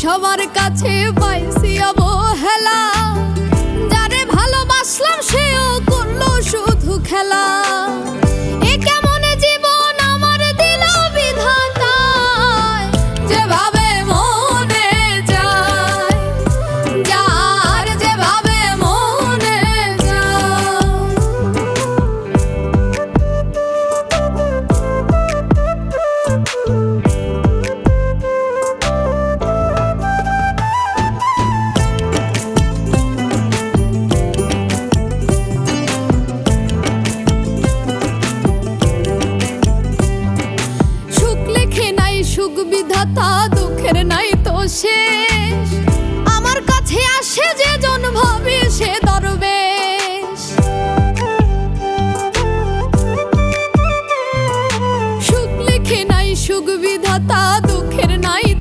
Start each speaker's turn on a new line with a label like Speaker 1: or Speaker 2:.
Speaker 1: সবার কাছে পাইছি অবহেলা, যারে ভালোবাসলাম সেও করলো শুধু খেলা। এ কেমন জীবন আমার দিল বিধাতায়, যেভাবে মনে যায়, যার যেভাবে মনে যায়। সুখ বিধাতা দুঃখের নাই তো শেষ, আমার কাছে আসে যে